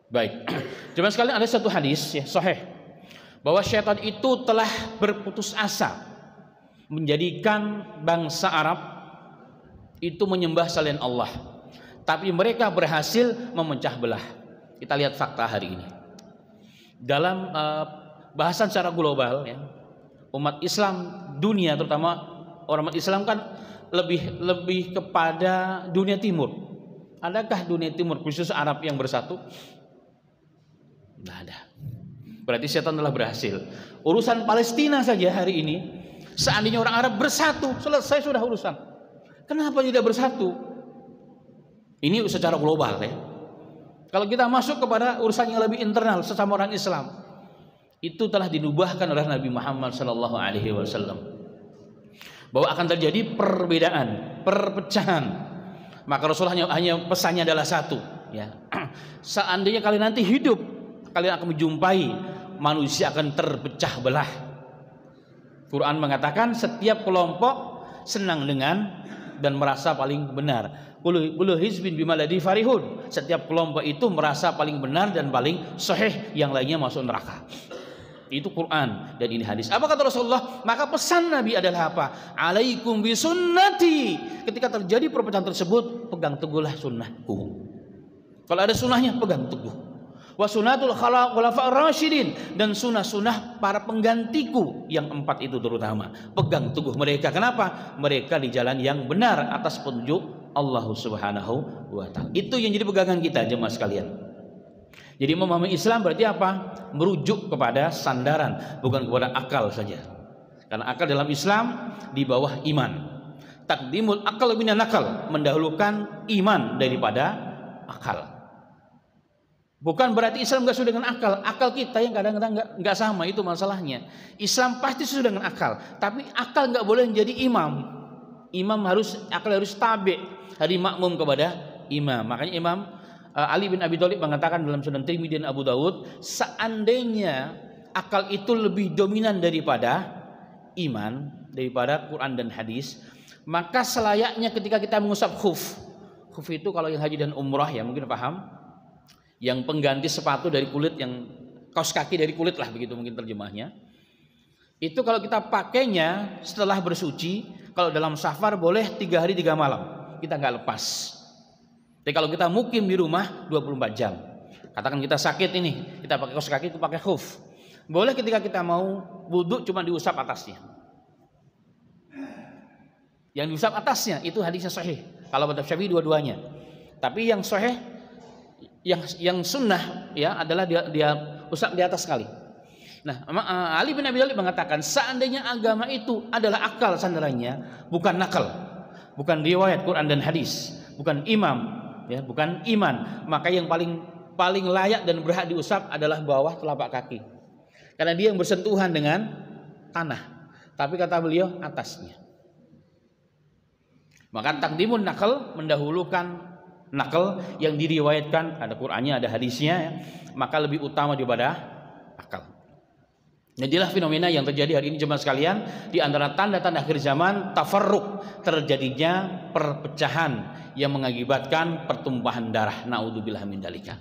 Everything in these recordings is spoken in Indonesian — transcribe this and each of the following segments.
Baik. Cuma sekalian ada satu hadis ya sahih bahwa syaitan itu telah berputus asa menjadikan bangsa Arab itu menyembah selain Allah, tapi mereka berhasil memecah belah. Kita lihat fakta hari ini dalam bahasan secara global ya, umat Islam dunia, terutama orang umat Islam kan lebih kepada dunia timur. Adakah dunia timur khusus Arab yang bersatu? Tidak ada. Berarti setan telah berhasil. Urusan Palestina saja hari ini, seandainya orang Arab bersatu, selesai sudah urusan. Kenapa tidak bersatu? Ini secara global ya. Kalau kita masuk kepada urusan yang lebih internal sesama orang Islam, itu telah dinubuahkan oleh Nabi Muhammad SAW bahwa akan terjadi perbedaan, perpecahan. Maka Rasulullah hanya pesannya adalah satu ya. Seandainya kalian nanti hidup, kalian akan menjumpai manusia akan terpecah belah. Quran mengatakan setiap kelompok senang dengan dan merasa paling benar. Kullu hizbin bima ladzi farihun. Setiap kelompok itu merasa paling benar dan paling sahih, yang lainnya masuk neraka. Itu Quran dan ini hadis. Apa kata Rasulullah? Maka pesan Nabi adalah apa? Alaikum bisunnati. Ketika terjadi perpecahan tersebut, pegang teguhlah sunnahku. Kalau ada sunnahnya, pegang teguh. Wa sunnatul khulafa'ir rasyidin, dan sunnah-sunnah para penggantiku yang 4 itu terutama. Pegang teguh mereka. Kenapa? Mereka di jalan yang benar atas petunjuk Allah Subhanahu wa taala. Itu yang jadi pegangan kita jemaah sekalian. Jadi memahami Islam berarti apa? Merujuk kepada sandaran, bukan kepada akal saja. Karena akal dalam Islam di bawah iman. Taqdimul akal minan nakal, mendahulukan iman daripada akal. Bukan berarti Islam nggak sesuai dengan akal. Akal kita yang kadang-kadang nggak sama, itu masalahnya. Islam pasti sesuai dengan akal, tapi akal nggak boleh menjadi imam. Akal harus tabi, hari makmum kepada imam. Makanya Imam Ali bin Abi Thalib mengatakan dalam Sunan Tirmidzi dan Abu Dawud, seandainya akal itu lebih dominan daripada iman, daripada Quran dan hadis, maka selayaknya ketika kita mengusap khuf itu kalau yang haji dan umrah ya mungkin paham, yang pengganti sepatu dari kulit, yang kaos kaki dari kulit lah, begitu mungkin terjemahnya. Itu kalau kita pakainya setelah bersuci, kalau dalam safar boleh 3 hari 3 malam, kita nggak lepas. Tapi kalau kita mukim di rumah 24 jam, katakan kita sakit ini, kita pakai kaos kaki, itu pakai khuf, boleh ketika kita mau wudhu cuma diusap atasnya. Yang diusap atasnya itu hadisnya sahih. Kalau madhab Syafi'i dua-duanya. Tapi yang sahih, yang sunnah ya adalah dia usap di atas sekali. Nah, Ali bin Abi Thalib mengatakan seandainya agama itu adalah akal sandarannya, bukan nakal, bukan riwayat Quran dan hadis, bukan imam ya, bukan iman, maka yang paling layak dan berhak diusap adalah bawah telapak kaki. Karena dia yang bersentuhan dengan tanah. Tapi kata beliau atasnya. Maka takdimun nakal, mendahulukan nakal yang diriwayatkan, ada Qur'annya, ada hadisnya ya, maka lebih utama daripada akal. Jadilah fenomena yang terjadi hari ini jemaah sekalian, di antara tanda-tanda akhir zaman tafarruq, terjadinya perpecahan yang mengakibatkan pertumpahan darah. Naudzubillah min dzalika.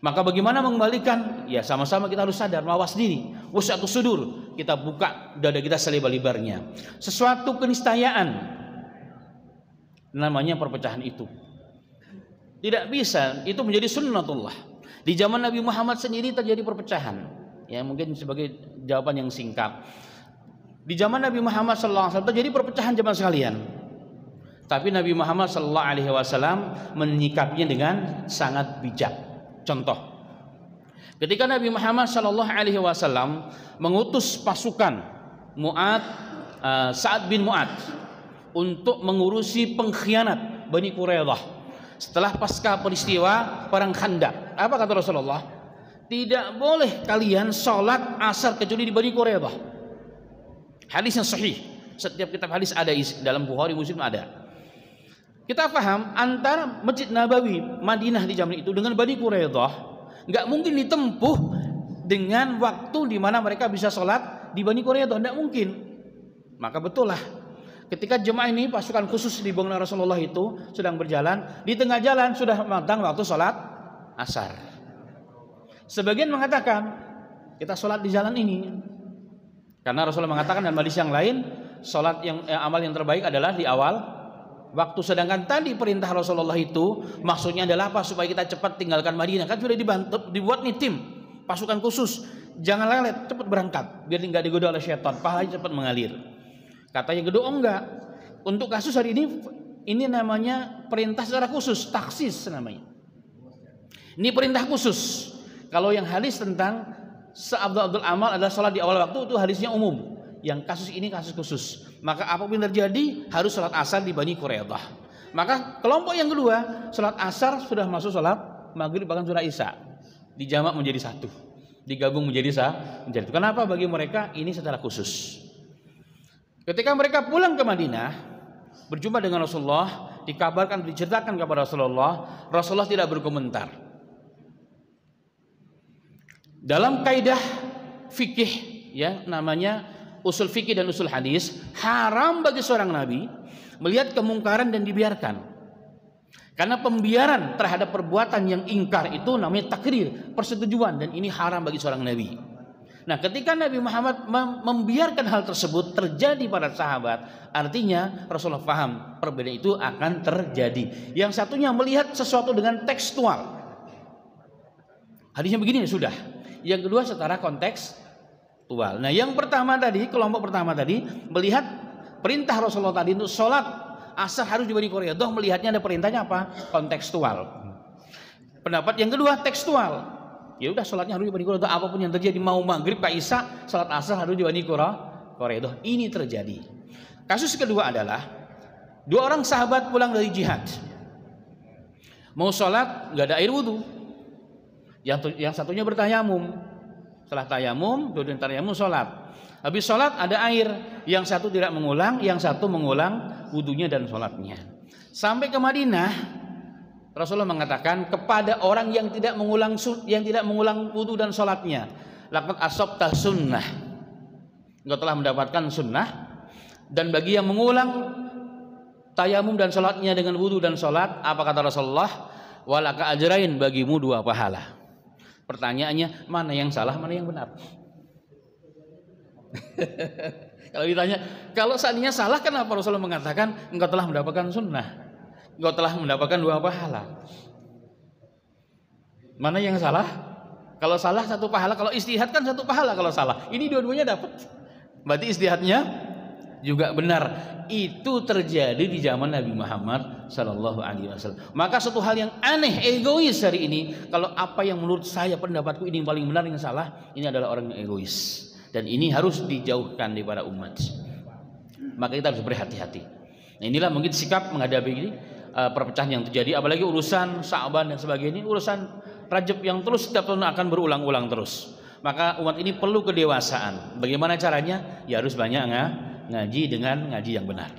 Maka bagaimana mengembalikan? Ya sama-sama kita harus sadar, mawas diri, wus'atu sudur, kita buka dada kita selebar-lebarnya. Sesuatu keniscayaan namanya perpecahan itu. Tidak bisa, itu menjadi sunnatullah. Di zaman Nabi Muhammad sendiri terjadi perpecahan. Ya mungkin sebagai jawaban yang singkat. Di zaman Nabi Muhammad SAW terjadi perpecahan jemaah sekalian. Tapi Nabi Muhammad SAW menyikapinya dengan sangat bijak. Contoh, ketika Nabi Muhammad SAW mengutus pasukan Sa'ad bin Mu'ad untuk mengurusi pengkhianat Bani Quraidah. Setelah pasca peristiwa perang Khandaq, apa kata Rasulullah? Tidak boleh kalian sholat asar kecuali di Bani Quraidah. Hadis yang sahih, setiap kitab hadis ada, dalam Bukhari Muslim ada. Kita paham antara Masjid Nabawi Madinah di zaman itu dengan Bani Quraidah nggak mungkin ditempuh dengan waktu di mana mereka bisa sholat di Bani Quraidah, tidak mungkin. Maka betul lah, ketika jemaah ini pasukan khusus di bangunan Rasulullah itu sedang berjalan, di tengah jalan sudah matang waktu sholat asar. Sebagian mengatakan kita sholat di jalan ini, karena Rasulullah mengatakan dalam hadis yang lain, sholat yang amal yang terbaik adalah di awal waktu. Sedangkan tadi perintah Rasulullah itu maksudnya adalah apa? Supaya kita cepat tinggalkan Madinah. Kan sudah dibuat nih tim pasukan khusus, jangan lelet, cepat berangkat biar nggak digoda oleh syaitan, pahalanya cepat mengalir. Kata yang kedua, enggak. Untuk kasus hari ini namanya perintah secara khusus, taksis namanya. Ini perintah khusus. Kalau yang hadis tentang seafdal amal adalah sholat di awal waktu, itu hadisnya umum. Yang kasus ini kasus khusus. Maka apapun yang terjadi harus sholat asar di Bani Quraidah. Maka kelompok yang kedua, sholat asar sudah masuk sholat maghrib bahkan sholat isya, dijamak menjadi satu, digabung menjadi satu. Kenapa? Bagi mereka ini secara khusus. Ketika mereka pulang ke Madinah, berjumpa dengan Rasulullah, dikabarkan, diceritakan kepada Rasulullah, Rasulullah tidak berkomentar. Dalam kaidah fikih, ya, namanya usul fikih dan usul hadis, haram bagi seorang nabi melihat kemungkaran dan dibiarkan. Karena pembiaran terhadap perbuatan yang ingkar itu namanya takrir, persetujuan, dan ini haram bagi seorang nabi. Nah, ketika Nabi Muhammad membiarkan hal tersebut terjadi pada sahabat, artinya Rasulullah paham perbedaan itu akan terjadi. Yang satunya melihat sesuatu dengan tekstual, hadisnya begini, sudah. Yang kedua secara kontekstual. Nah, yang pertama tadi, kelompok pertama tadi melihat perintah Rasulullah tadi untuk sholat asar harus di Bani Quraidah, melihatnya ada perintahnya apa? Kontekstual. Pendapat yang kedua tekstual. Ya udah, sholatnya harus di Bani Quraidah, apapun yang terjadi, mau maghrib ke isya, sholat asar harus di Bani Quraidah. Ini terjadi. Kasus kedua adalah dua orang sahabat pulang dari jihad, mau sholat nggak ada air wudhu. Yang satunya bertayamum. Setelah tayamum, dua-duanya tayamum, sholat. Habis sholat ada air. Yang satu tidak mengulang, yang satu mengulang wudhunya dan sholatnya. Sampai ke Madinah, Rasulullah mengatakan kepada orang yang tidak mengulang wudhu dan sholatnya, laqad asabta sunnah, engkau telah mendapatkan sunnah. Dan bagi yang mengulang tayamum dan sholatnya dengan wudhu dan sholat, apa kata Rasulullah? Walaka ajrain, bagimu 2 pahala. Pertanyaannya, mana yang salah, mana yang benar? Kalau ditanya, kalau seandainya salah, kenapa Rasulullah mengatakan engkau telah mendapatkan sunnah, engkau telah mendapatkan 2 pahala? Mana yang salah? Kalau salah 1 pahala, kalau istihad kan 1 pahala kalau salah. Ini dua-duanya dapat. Berarti istihadnya juga benar. Itu terjadi di zaman Nabi Muhammad Sallallahu Alaihi Wasallam. Maka satu hal yang aneh, egois hari ini, kalau apa yang menurut saya, pendapatku ini yang paling benar, yang salah, ini adalah orang yang egois. Dan ini harus dijauhkan daripada umat. Maka kita harus berhati-hati. Nah, inilah mungkin sikap menghadapi ini, perpecahan yang terjadi, apalagi urusan Sa'ban dan sebagainya, urusan Rajab yang terus setiap tahun akan berulang-ulang terus. Maka umat ini perlu kedewasaan. Bagaimana caranya? Ya harus banyak ngaji dengan ngaji yang benar.